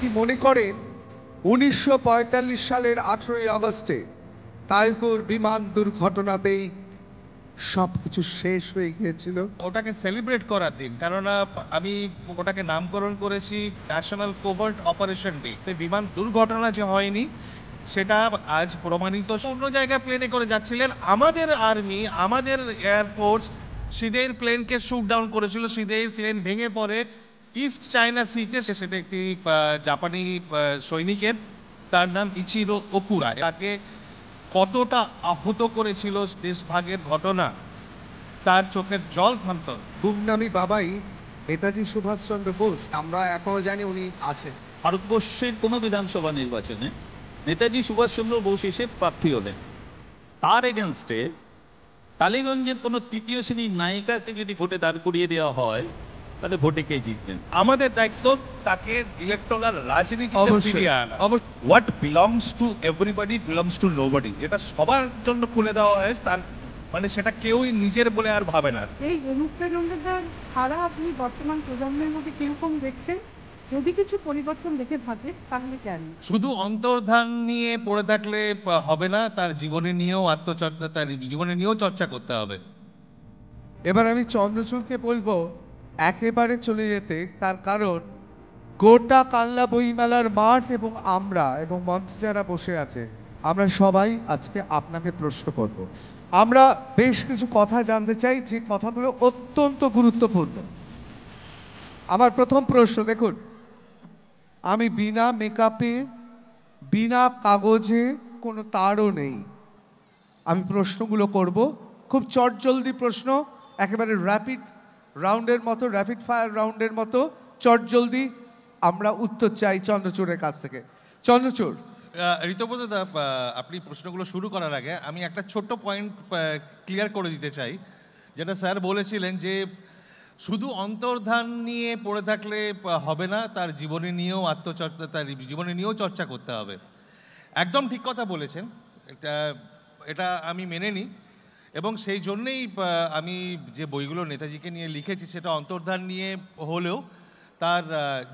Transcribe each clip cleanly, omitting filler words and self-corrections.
কি মনে করেন ১৯৪৫ সালের ১৮ই আগস্টে তাইকুর বিমান দুর্ঘটনাতেই সবকিছু শেষ হয়ে গিয়েছিল? ওটাকে সেলিব্রেট করার দিন, কেননা আমি ওটাকে নামকরণ করেছি ন্যাশনাল কোভার্ট অপারেশন ডে। বিমান দুর্ঘটনা যে হয়নি সেটা আজ প্রমাণিত। অন্য জায়গায় প্লেনে করে যাচ্ছিলেন, আমাদের আর্মি, আমাদের এয়ারফোর্স সিদের প্লেনকে শুট ডাউন করেছিল। সিদের প্লেন ভেঙে পড়ে ইস্ট চায়না সিতে। সেটা একটি জাপানি সৈনিকের, তার নাম ইচিরো ওকুরা। তাকে কতটা আহত করেছিল দেশভাগের ঘটনা, তার চোখের জল থামত। গুমনামি বাবাই নেতাজি সুভাষচন্দ্র বোস। আমরা এখনো জানি উনি আছেন। ভারতবর্ষের কোনো বিধানসভা নির্বাচনে নেতাজি সুভাষচন্দ্র বোস এসে প্রার্থী হলেন, তার এগেনস্টে টালিগঞ্জের কোনো তৃতীয় শ্রেণীর নায়িকাকে যদি ভোটে দাঁড় করিয়ে দেওয়া হয়, তাহলে ভোটে কে জিতবেন? আমাদের দায়িত্ব তাকে ইলেকট্রাল রাজনীতিতে অবশ্যই, ফিরিয়ে আনা। What belongs to everybody belongs to nobody, এটা সবার জন্য খুলে দেওয়া হয়। তার মানে সেটা কেউই নিজের বলে আর ভাবে না। এই অনুপ্রেরণাটা ধারা আপনি বর্তমান প্রজন্মের মধ্যে কিরকম দেখছেন? যদি কিছু পরিবর্তন দেখে থাকে তাহলে কেন? শুধু অন্তর্ধান নিয়ে পড়ে থাকলে হবে না, তার জীবনে নিয়েও আত্মচর্চা, তার জীবনে নিয়েও চর্চা করতে হবে। এবার আমি চন্দ্রচূড়কে বলবো একেবারে চলে যেতে, তার কারণ গোটা কালনা বইমেলার মাঠ এবং আমরা এবং মঞ্চে যারা বসে আছে আমরা সবাই আজকে আপনাকে প্রশ্ন করব। আমরা বেশ কিছু কথা জানতে চাই, যে কথাগুলো অত্যন্ত গুরুত্বপূর্ণ। আমার প্রথম প্রশ্ন, দেখুন, আমি বিনা মেকআপে, বিনা কাগজে, কোনো তারও নেই, আমি প্রশ্নগুলো করব। খুব চটজলদি প্রশ্ন, একেবারে র্যাপিড রাউন্ডের মতো, র্যাপিড ফায়ার রাউন্ডের মতো চটজলদি আমরা উত্তর চাই চন্দ্রচূড়ের কাছ থেকে। চন্দ্রচূড়। ঋতব্রত দা, আপনি প্রশ্নগুলো শুরু করার আগে আমি একটা ছোট্ট পয়েন্ট ক্লিয়ার করে দিতে চাই, যেটা স্যার বলেছিলেন যে শুধু অন্তর্ধান নিয়ে পড়ে থাকলে হবে না, তার জীবনে নিয়েও আত্মচর্চা, তার জীবনে নিয়েও চর্চা করতে হবে। একদম ঠিক কথা বলেছেন, এটা আমি মেনে নিই। এবং সেই জন্যেই আমি যে বইগুলো নেতাজিকে নিয়ে লিখেছি সেটা অন্তর্ধান নিয়ে হলেও তার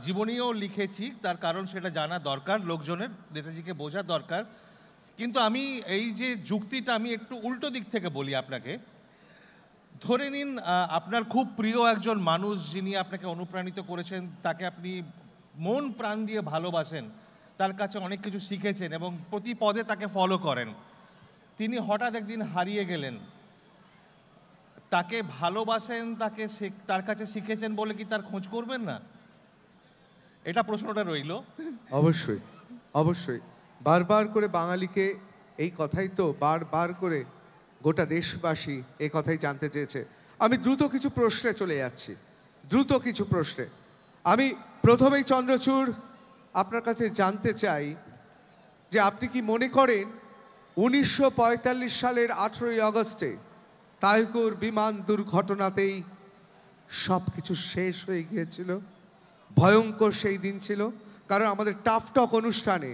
জীবনীও লিখেছি। তার কারণ সেটা জানা দরকার লোকজনের, নেতাজিকে বোঝা দরকার। কিন্তু আমি এই যে যুক্তিটা আমি একটু উল্টো দিক থেকে বলি আপনাকে। ধরে নিন আপনার খুব প্রিয় একজন মানুষ, যিনি আপনাকে অনুপ্রাণিত করেছেন, তাকে আপনি মন প্রাণ দিয়ে ভালোবাসেন, তার কাছে অনেক কিছু শিখেছেন এবং প্রতি পদে তাকে ফলো করেন। তিনি হঠাৎ একদিন হারিয়ে গেলেন। তাকে ভালোবাসেন, তার কাছে শিখেছেন বলে কি তার খোঁজ করবেন না? এটা প্রশ্নটা রইল। অবশ্যই, অবশ্যই। বারবার করে বাঙালিকে এই কথাই তো বারবার করে গোটা দেশবাসী এই কথাই জানতে চেয়েছে। আমি দ্রুত কিছু প্রশ্নে চলে যাচ্ছি, দ্রুত কিছু প্রশ্নে। আমি প্রথমেই চন্দ্রচূড় আপনার কাছে জানতে চাই যে আপনি কি মনে করেন ১৯৪৫ সালের ১৮ই আগস্টে তাইকুর বিমান দুর্ঘটনাতেই সব কিছু শেষ হয়ে গিয়েছিল? ভয়ঙ্কর সেই দিন ছিল। কারণ আমাদের টাফ টক অনুষ্ঠানে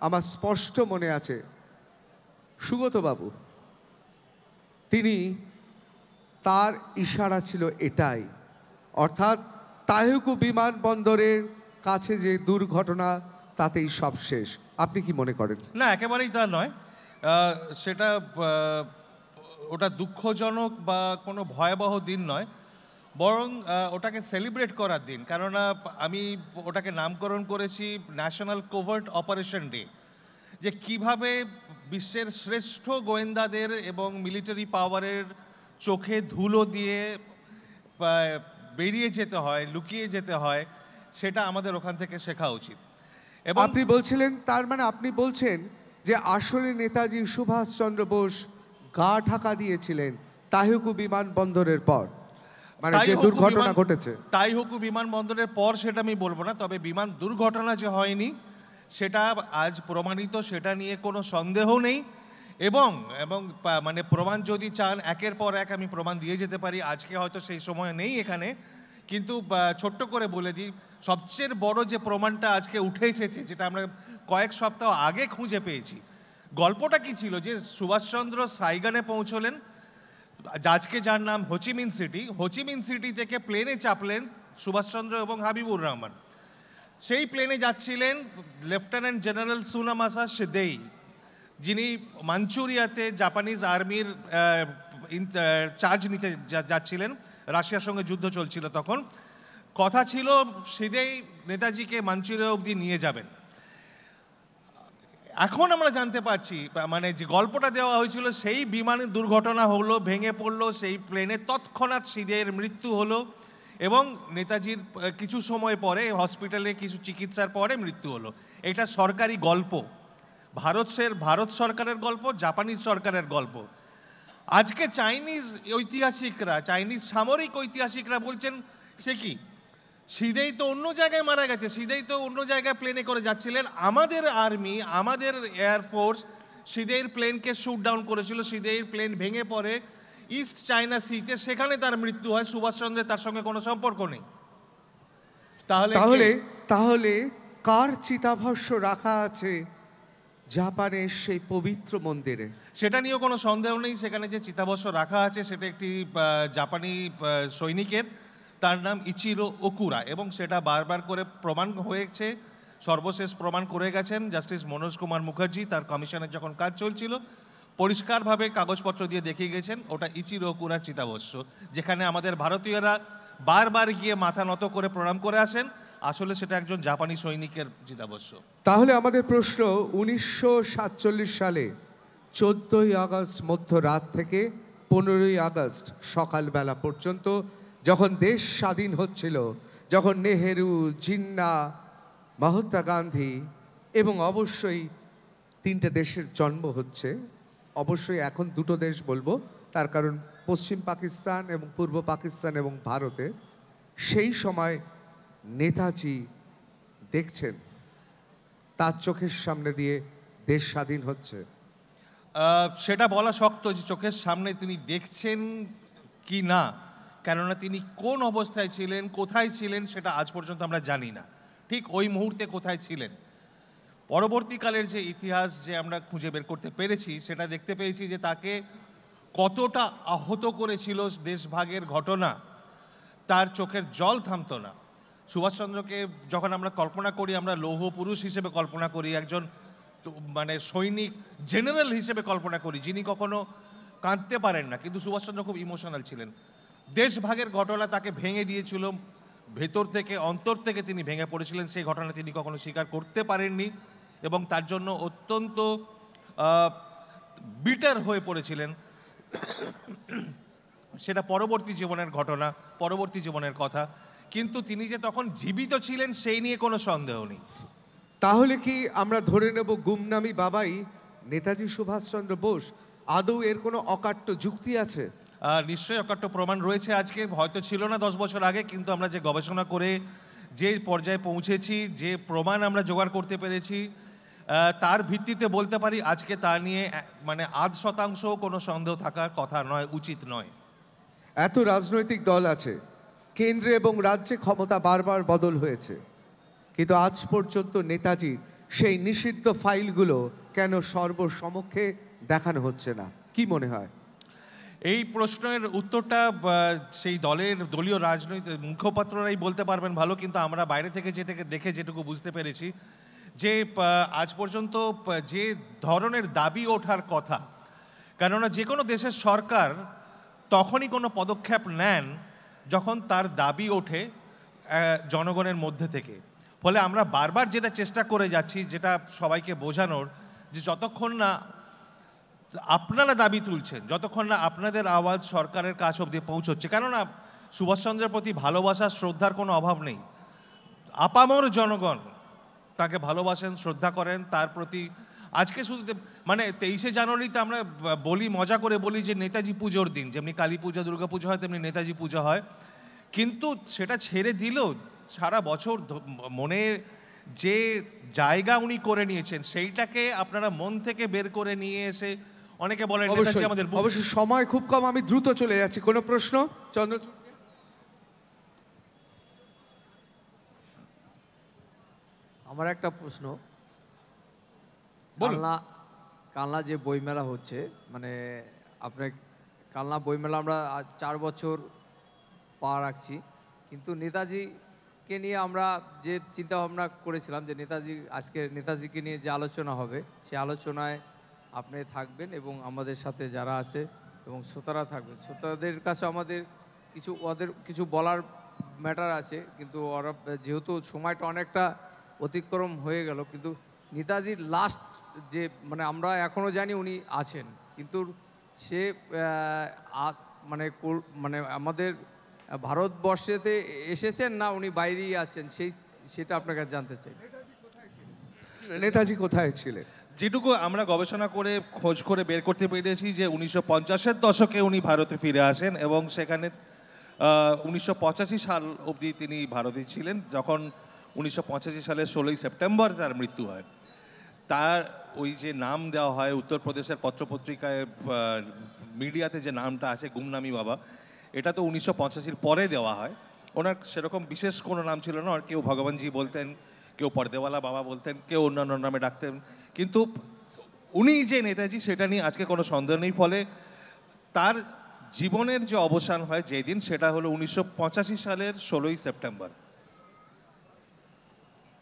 আমার স্পষ্ট মনে আছে সুগতবাবু, তিনি, তার ইশারা ছিল এটাই, অর্থাৎ তাইকু বিমানবন্দরের কাছে যে দুর্ঘটনা তাতেই সব শেষ। আপনি কি মনে করেন? না, একেবারেই তা নয়। সেটা ওটা দুঃখজনক বা কোনো ভয়াবহ দিন নয়, বরং ওটাকে সেলিব্রেট করার দিন। কেননা আমি ওটাকে নামকরণ করেছি ন্যাশনাল কোভার্ট অপারেশন ডে। যে কিভাবে বিশ্বের শ্রেষ্ঠ গোয়েন্দাদের এবং মিলিটারি পাওয়ারের চোখে ধুলো দিয়ে বেরিয়ে যেতে হয়, লুকিয়ে যেতে হয়, সেটা আমাদের ওখান থেকে শেখা উচিত। এবং আপনি বলছিলেন, তার মানে আপনি বলছেন যে আসলে নেতাজি সুভাষচন্দ্র বোস গা ঢাকা দিয়েছিলেন তাইকু বিমানবন্দরের পর, মানে যে দুর্ঘটনা ঘটেছে। তাইকু বিমানবন্দরের পর সেটা আমি বলবো না, তবে বিমান দুর্ঘটনা যে হয়নি সেটা আজ প্রমাণিত, সেটা নিয়ে কোনো সন্দেহ নেই। এবং এবং মানে প্রমাণ যদি চান একের পর এক আমি প্রমাণ দিয়ে যেতে পারি। আজকে হয়তো সেই সময় নেই এখানে, কিন্তু ছোট্ট করে বলে দিই, সবচেয়ে বড় যে প্রমাণটা আজকে উঠে এসেছে, যেটা আমরা কয়েক সপ্তাহ আগে খুঁজে পেয়েছি। গল্পটা কি ছিল যে সুভাষচন্দ্র সাইগানে পৌঁছলেন, আজকে যার নাম হোচিমিন সিটি, হোচিমিন সিটি থেকে প্লেনে চাপলেন সুভাষচন্দ্র এবং হাবিবুর রহমান। সেই প্লেনে যাচ্ছিলেন লেফটেন্যান্ট জেনারেল সুনামাসা শিদেই, যিনি মাঞ্চুরিয়াতে জাপানিজ আর্মির চার্জ নিতে যাচ্ছিলেন। রাশিয়ার সঙ্গে যুদ্ধ চলছিল তখন। কথা ছিল শিদেই নেতাজিকে মাঞ্চুরিয়া অবধি নিয়ে যাবেন। এখন আমরা জানতে পারছি, মানে যে গল্পটা দেওয়া হয়েছিল, সেই বিমানের দুর্ঘটনা হলো, ভেঙে পড়লো সেই প্লেনে, তৎক্ষণাৎ শিদেইয়ের মৃত্যু হলো এবং নেতাজির কিছু সময় পরে হসপিটালে কিছু চিকিৎসার পরে মৃত্যু হলো। এটা সরকারি গল্প, ভারত সরকারের গল্প, জাপানিজ সরকারের গল্প। আজকে চাইনিজ ঐতিহাসিকরা, চাইনিজ সামরিক ঐতিহাসিকরা বলছেন সে কি, শিদেই তো অন্য জায়গায় মারা গেছে, শিদেই তো অন্য জায়গায় প্লেনে করে যাচ্ছিলেন। আমাদের আর্মি, আমাদের এয়ারফোর্স শিদেইয়ের প্লেনকে শুট ডাউন করেছিল, শিদেইয়ের প্লেন ভেঙে পড়ে ইস্ট চায়না সিতে, সেখানে তার মৃত্যু হয়। সুভাষচন্দ্রের তার সঙ্গে কোনো সম্পর্ক নেই। তাহলে তাহলে কার চিতাভস্য রাখা আছে জাপানের সেই পবিত্র মন্দিরে? সেটা নিয়েও কোনো সন্দেহ নেই। সেখানে যে চিতাভস্য রাখা আছে সেটা একটি জাপানি সৈনিকের, তার নাম ইচিরো ওকুরা, এবং সেটা বারবার করে প্রমাণ হয়েছে। সর্বশেষ প্রমাণ করে গেছেন জাস্টিস মনোজ কুমার মুখার্জি, তার কমিশনের যখন কাজ চলছিল, পরিষ্কারভাবে কাগজপত্র দিয়ে দেখিয়ে গেছেন ওটা ইচিরো ওকুরার চিতাভস্য, যেখানে আমাদের ভারতীয়রা বারবার গিয়ে মাথা নত করে প্রণাম করে আসেন। আসলে সেটা একজন জাপানি সৈনিকের চিতাভস্য। তাহলে আমাদের প্রশ্ন, 1947 সালে 14ই আগস্ট মধ্যরাত থেকে 15ই আগস্ট সকালবেলা পর্যন্ত যখন দেশ স্বাধীন হচ্ছিল, যখন নেহেরু, জিন্না, মহাত্মা গান্ধী এবং অবশ্যই 3টে দেশের জন্ম হচ্ছে, অবশ্যই এখন 2টো দেশ বলবো, তার কারণ পশ্চিম পাকিস্তান এবং পূর্ব পাকিস্তান এবং ভারতে, সেই সময় নেতাজি দেখছেন তার চোখের সামনে দিয়ে দেশ স্বাধীন হচ্ছে। সেটা বলা শক্ত যে চোখের সামনে তিনি দেখছেন কি না, কেননা তিনি কোন অবস্থায় ছিলেন, কোথায় ছিলেন, সেটা আজ পর্যন্ত আমরা জানি না ঠিক ওই মুহূর্তে কোথায় ছিলেন। পরবর্তীকালের যে ইতিহাস যে আমরা খুঁজে বের করতে পেরেছি, সেটা দেখতে পেয়েছি যে তাকে কতটা আহত করেছিল দেশভাগের ঘটনা, তার চোখের জল থামতো না। সুভাষচন্দ্রকে যখন আমরা কল্পনা করি, আমরা লৌহ পুরুষ হিসেবে কল্পনা করি, একজন মানে সৈনিক জেনারেল হিসেবে কল্পনা করি, যিনি কখনো কাঁদতে পারেন না, কিন্তু সুভাষচন্দ্র খুব ইমোশনাল ছিলেন। দেশভাগের ঘটনা তাকে ভেঙে দিয়েছিল, ভেতর থেকে অন্তর থেকে তিনি ভেঙে পড়েছিলেন। সেই ঘটনা তিনি কখনো স্বীকার করতে পারেননি এবং তার জন্য অত্যন্ত বিটার হয়ে পড়েছিলেন। সেটা পরবর্তী জীবনের ঘটনা, পরবর্তী জীবনের কথা, কিন্তু তিনি যে তখন জীবিত ছিলেন সেই নিয়ে কোনো সন্দেহ নেই। তাহলে কি আমরা ধরে নেব গুমনামি বাবাই নেতাজি সুভাষচন্দ্র বোস? আদৌ এর কোনো অকাট্য যুক্তি আছে? নিশ্চয়ই অকাট্য প্রমাণ রয়েছে। আজকে হয়তো ছিল না 10 বছর আগে, কিন্তু আমরা যে গবেষণা করে যে পর্যায়ে পৌঁছেছি, যে প্রমাণ আমরা জোগাড় করতে পেরেছি, তার ভিত্তিতে বলতে পারি আজকে তা নিয়ে মানে 0.5% কোনো সন্দেহ থাকার কথা নয়, উচিত নয়। এত রাজনৈতিক দল আছে, কেন্দ্রে এবং রাজ্যে ক্ষমতা বারবার বদল হয়েছে, কিন্তু আজ পর্যন্ত নেতাজির সেই নিষিদ্ধ ফাইলগুলো কেন সর্বসমক্ষে দেখানো হচ্ছে না? কি মনে হয়? এই প্রশ্নের উত্তরটা সেই দলীয় রাজনৈতিক মুখপাত্ররাই বলতে পারবেন ভালো, কিন্তু আমরা বাইরে থেকে যেটুকু বুঝতে পেরেছি যে আজ পর্যন্ত যে ধরনের দাবি ওঠার কথা, কেননা যে কোনো দেশের সরকার তখনই কোনো পদক্ষেপ নেন যখন তার দাবি ওঠে জনগণের মধ্যে থেকে। ফলে আমরা বারবার যেটা চেষ্টা করে যাচ্ছি, যেটা সবাইকে বোঝানোর, যে যতক্ষণ না আপনারা দাবি তুলছেন, যতক্ষণ না আপনাদের আওয়াজ সরকারের কাছ অবধি পৌঁছচ্ছে, কেননা সুভাষচন্দ্রের প্রতি ভালোবাসা শ্রদ্ধার কোনো অভাব নেই। আপামর জনগণ তাকে ভালোবাসেন, শ্রদ্ধা করেন, তার প্রতি আজকে শুধু মানে 23শে জানুয়ারিতে আমরা বলি, মজা করে বলি যে নেতাজি পুজোর দিন, যেমনি কালী পুজো, দুর্গা পুজো হয়, তেমনি নেতাজি পুজো হয়, কিন্তু সেটা ছেড়ে দিলেও সারা বছর মনে যে জায়গা উনি করে নিয়েছেন সেইটাকে আপনারা মন থেকে বের করে নিয়ে এসে, অনেকে বলেন নেতাজি আমাদের অবশ্যই সময় খুব কম, আমি দ্রুত চলে যাচ্ছি। কোনো প্রশ্ন? চন্দ্রচূড়, আমার একটা প্রশ্ন। বলুন। কালনা যে বইমেলা হচ্ছে, মানে আপনার কালনা বইমেলা আমরা 4 বছর পা রাখছি, কিন্তু নেতাজি নেতাজিকে নিয়ে আমরা যে চিন্তা ভাবনা করেছিলাম যে নেতাজিকে নিয়ে যে আলোচনা হবে সেই আলোচনায় আপনি থাকবেন এবং আমাদের সাথে যারা আছে এবং শ্রোতারা থাকবেন। শ্রোতাদের কাছে ওদের কিছু বলার ম্যাটার আছে, কিন্তু ওরা যেহেতু সময়টা অনেকটা অতিক্রম হয়ে গেল, কিন্তু নেতাজির লাস্ট যে মানে আমরা এখনও জানি উনি আছেন, কিন্তু সে মানে আমাদের ভারতবর্ষেতে এসেছেন না উনি বাইরেই আছেন, সেটা আপনার কাছে জানতে চাই। নেতাজি কোথায় ছিলেন? যেটুকু আমরা গবেষণা করে খোঁজ করে বের করতে পেরেছি যে 1950-এর দশকে উনি ভারতে ফিরে আসেন এবং সেখানে 1985 সাল অবধি তিনি ভারতে ছিলেন, যখন 1985 সালের 16ই সেপ্টেম্বর তার মৃত্যু হয়। তার ওই যে নাম দেওয়া হয় উত্তরপ্রদেশের পত্রপত্রিকায় মিডিয়াতে যে নামটা আছে গুমনামি বাবা, এটা তো 1985 পরে দেওয়া হয়। ওনার সেরকম বিশেষ কোনো নাম ছিল না, আর কেউ ভগবানজি বলতেন, কেউ পর্দেওয়ালা বাবা বলতেন, কেউ অন্যান্য নামে ডাকতেন, কিন্তু উনি যে নেতাজি সেটা নিয়ে আজকে কোনো সন্দেহ নেই। ফলে তার জীবনের যে অবসান হয় যেদিন, সেটা হলো 1985 সালের 16ই সেপ্টেম্বর।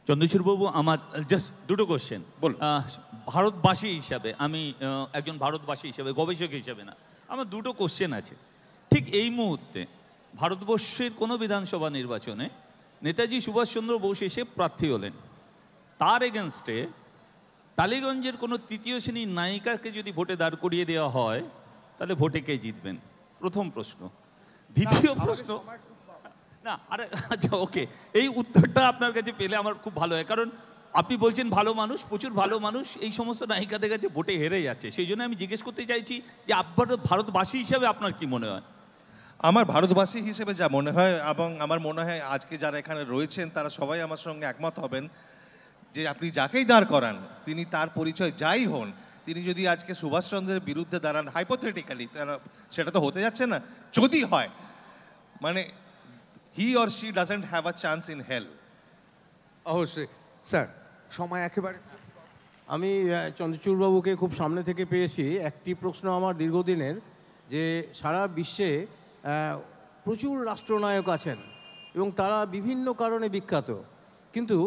চন্দ্রচূড়বাবু, আমার জাস্ট দুটো কোশ্চেন। বলুন। ভারতবাসী হিসাবে আমি একজন ভারতবাসী হিসাবে, গবেষক হিসাবে না, আমার দুটো কোশ্চেন আছে। ঠিক এই মুহূর্তে ভারতবর্ষের কোনো বিধানসভা নির্বাচনে নেতাজি সুভাষচন্দ্র বোস এসে প্রার্থী হলেন, তার এগেনস্টে টালিগঞ্জের কোনো তৃতীয় শ্রেণীর নায়িকাকে যদি ভোটে দাঁড় করিয়ে দেওয়া হয়, তাহলে ভোটে কে জিতবেন? প্রথম প্রশ্ন। দ্বিতীয় প্রশ্ন, না আরে আচ্ছা ওকে, এই উত্তরটা আপনার কাছে পেলে আমার খুব ভালো হয়, কারণ আপনি বলছেন ভালো মানুষ, প্রচুর ভালো মানুষ এই সমস্ত নায়িকাদের কাছে ভোটে হেরে যাচ্ছে। সেই জন্য আমি জিজ্ঞেস করতে চাইছি যে আপনার ভারতবাসী হিসাবে আপনার কি মনে হয়? আমার ভারতবাসী হিসেবে যা মনে হয়, এবং আমার মনে হয় আজকে যারা এখানে রয়েছেন তারা সবাই আমার সঙ্গে একমত হবেন, যে আপনি যাকেই দাঁড় করান, তিনি তার পরিচয় যাই হন, তিনি যদি আজকে সুভাষচন্দ্রের বিরুদ্ধে দাঁড়ান, হাইপোথেটিক্যালি, সেটা তো হতে যাচ্ছে না, যদি হয়, মানে he or she doesn't have a chance in hell. অবশ্যই স্যার, সময় একেবারে। আমি চন্দ্রচূড়বাবুকে খুব সামনে থেকে পেয়েছি। একটি প্রশ্ন আমার দীর্ঘদিনের, যে সারা বিশ্বে প্রচুর রাষ্ট্রনায়ক আছেন এবং তারা বিভিন্ন কারণে বিখ্যাত, কিন্তু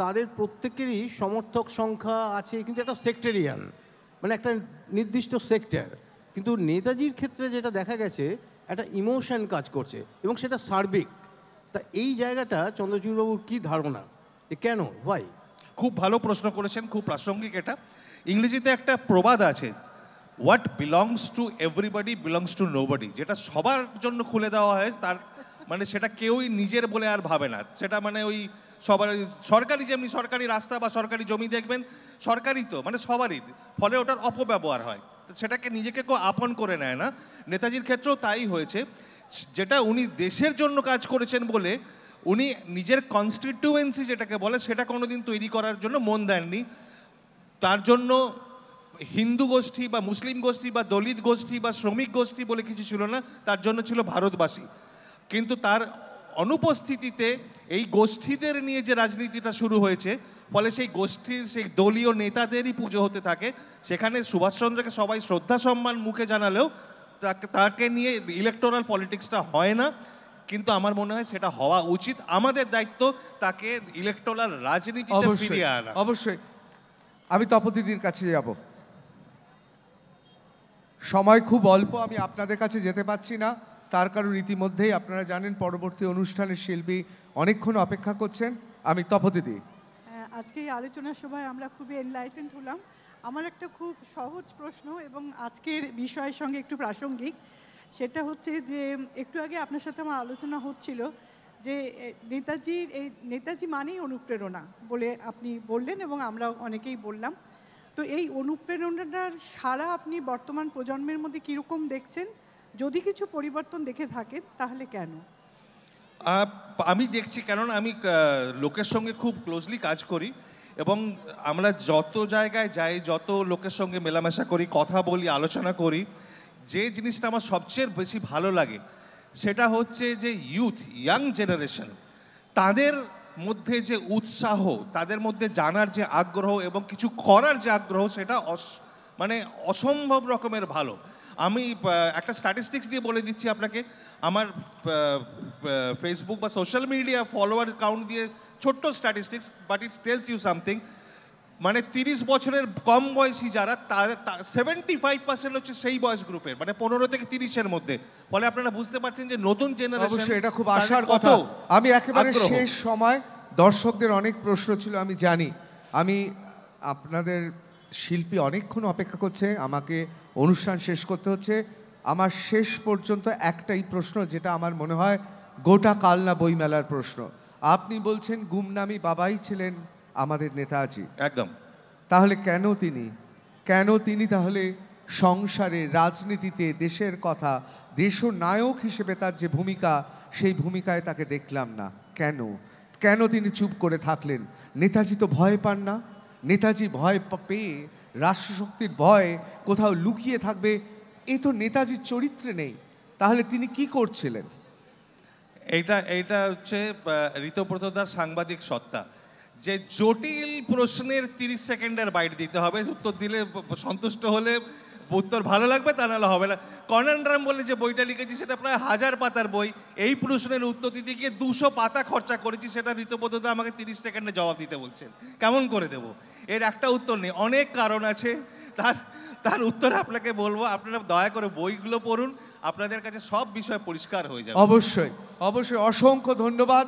তাদের প্রত্যেকেরই সমর্থক সংখ্যা আছে, কিন্তু একটা সেক্টেরিয়ান, মানে একটা নির্দিষ্ট সেক্টর। কিন্তু নেতাজির ক্ষেত্রে যেটা দেখা গেছে, একটা ইমোশন কাজ করছে এবং সেটা সার্বিক। তা এই জায়গাটা চন্দ্রচূড়বাবুর কী ধারণা, যে কেন, ভাই? খুব ভালো প্রশ্ন করেছেন, খুব প্রাসঙ্গিক এটা। ইংরেজিতে একটা প্রবাদ আছে, what belongs to everybody belongs to nobody, যেটা সবার জন্য খুলে দেওয়া হয়, তার মানে সেটা কেউই নিজের বলে আর ভাবে না। সেটা মানে ওই সবার সরকারি, যেমনি সরকারি রাস্তা বা সরকারি জমি দেখবেন সরকারি তো মানে সবারই, ফলে ওটার অপব্যবহার হয়, সেটাকে নিজেকে কেউ আপন করে নেয় না। নেতাজির ক্ষেত্রেও তাই হয়েছে, যেটা উনি দেশের জন্য কাজ করেছেন বলে উনি নিজের কনস্টিটিউয়েন্সি যেটাকে বলে সেটা কোনোদিন তৈরি করার জন্য মন দেননি। তার জন্য হিন্দু গোষ্ঠী বা মুসলিম গোষ্ঠী বা দলিত গোষ্ঠী বা শ্রমিক গোষ্ঠী বলে কিছু ছিল না, তার জন্য ছিল ভারতবাসী। কিন্তু তার অনুপস্থিতিতে এই গোষ্ঠীদের নিয়ে যে রাজনীতিটা শুরু হয়েছে, ফলে সেই গোষ্ঠীর সেই দলীয় নেতাদেরই পুজো হতে থাকে। সেখানে সুভাষচন্দ্রকে সবাই শ্রদ্ধা সম্মান মুখে জানালেও তাকে নিয়ে ইলেকটোরাল পলিটিক্সটা হয় না, কিন্তু আমার মনে হয় সেটা হওয়া উচিত। আমাদের দায়িত্ব তাকে ইলেকটোরাল রাজনীতিতে ফিরিয়ে আনা। অবশ্যই আমি তপতিদির কাছে যাব, সময় খুব অল্প, আমি আপনাদের কাছে যেতে পারছি না, তার কারণ ইতিমধ্যেই আপনারা জানেন পরবর্তী অনুষ্ঠানের শিল্পী অনেকক্ষণ অপেক্ষা করছেন। আমি তপতিদি। আজকে এই আলোচনার সময় আমরা খুবই এনলাইটেন্ড হলাম। আমার একটা খুব সহজ প্রশ্ন এবং আজকের বিষয়ের সঙ্গে একটু প্রাসঙ্গিক, সেটা হচ্ছে যে একটু আগে আপনার সাথে আমার আলোচনা হচ্ছিল যে নেতাজি মানেই অনুপ্রেরণা বলে আপনি বললেন এবং আমরা অনেকেই বললাম। তো এই অনুপ্রেরণাটার সারা আপনি বর্তমান প্রজন্মের মধ্যে কীরকম দেখছেন? যদি কিছু পরিবর্তন দেখে থাকেন তাহলে কেন? আমি দেখছি, কারণ আমি লোকের সঙ্গে খুব ক্লোজলি কাজ করি এবং আমরা যত জায়গায় যাই, যত লোকের সঙ্গে মেলামেশা করি, কথা বলি, আলোচনা করি, যে জিনিসটা আমার সবচেয়ে বেশি ভালো লাগে সেটা হচ্ছে যে ইউথ, ইয়াং জেনারেশন, তাদের মধ্যে যে উৎসাহ, তাদের মধ্যে জানার যে আগ্রহ এবং কিছু করার যে আগ্রহ, সেটা মানে অসম্ভব রকমের ভালো। আমি একটা স্ট্যাটিস্টিক্স দিয়ে বলে দিচ্ছি আপনাকে, আমার ফেসবুক বা সোশ্যাল মিডিয়া ফলোয়ার কাউন্ট দিয়ে ছোট্ট statistics, but it tells you something. মানে 30 বছরের কম বয়সী যারা, তার 75% হচ্ছে সেই বয়স গ্রুপের, মানে 15 থেকে 30-এর মধ্যে। ফলে আপনারা বুঝতে পারছেন যে নতুন জেনারেশন, অবশ্যই এটা খুব আশার কথা। আমি একেবারে শেষ সময়, দর্শকদের অনেক প্রশ্ন ছিল আমি জানি, আমি আপনাদের শিল্পী অনেকক্ষণ অপেক্ষা করছে, আমাকে অনুষ্ঠান শেষ করতে হচ্ছে। আমার শেষ পর্যন্ত একটাই প্রশ্ন, যেটা আমার মনে হয় গোটা কালনা বইমেলার প্রশ্ন। আপনি বলছেন গুমনামি বাবাই ছিলেন আমাদের নেতাজি, একদম। তাহলে কেন তিনি তাহলে সংসারে, রাজনীতিতে, দেশের কথা, দেশনায়ক হিসেবে তার যে ভূমিকা, সেই ভূমিকায় তাকে দেখলাম না? কেন তিনি চুপ করে থাকলেন? নেতাজি তো ভয় পান না? নেতাজি ভয় পেয়ে, রাষ্ট্রশক্তির ভয় কোথাও লুকিয়ে থাকবে, এ তো নেতাজির চরিত্রে নেই। তাহলে তিনি কি করছিলেন? এইটা হচ্ছে ঋতব্রতদার সাংবাদিক সত্তা, যে জটিল প্রশ্নের 30 সেকেন্ডের বাইট দিতে হবে, উত্তর দিলে সন্তুষ্ট হলে উত্তর ভালো লাগবে, তা নাহলে হবে না। কনন্ড্রাম বলে যে বইটা লিখেছি, সেটা প্রায় 1000 পাতার বই। এই প্রশ্নের উত্তর দিতে গিয়ে 200 পাতা খরচা করেছি, সেটা ঋতব্রতদা আমাকে 30 সেকেন্ডে জবাব দিতে বলছেন। কেমন করে দেব? এর একটা উত্তর নেই, অনেক কারণ আছে। তার উত্তর আপনাকে বলবো, আপনারা দয়া করে বইগুলো পড়ুন, আপনাদের কাছে সব বিষয় পরিষ্কার হয়ে যাবে। অবশ্যই, অসংখ্য ধন্যবাদ।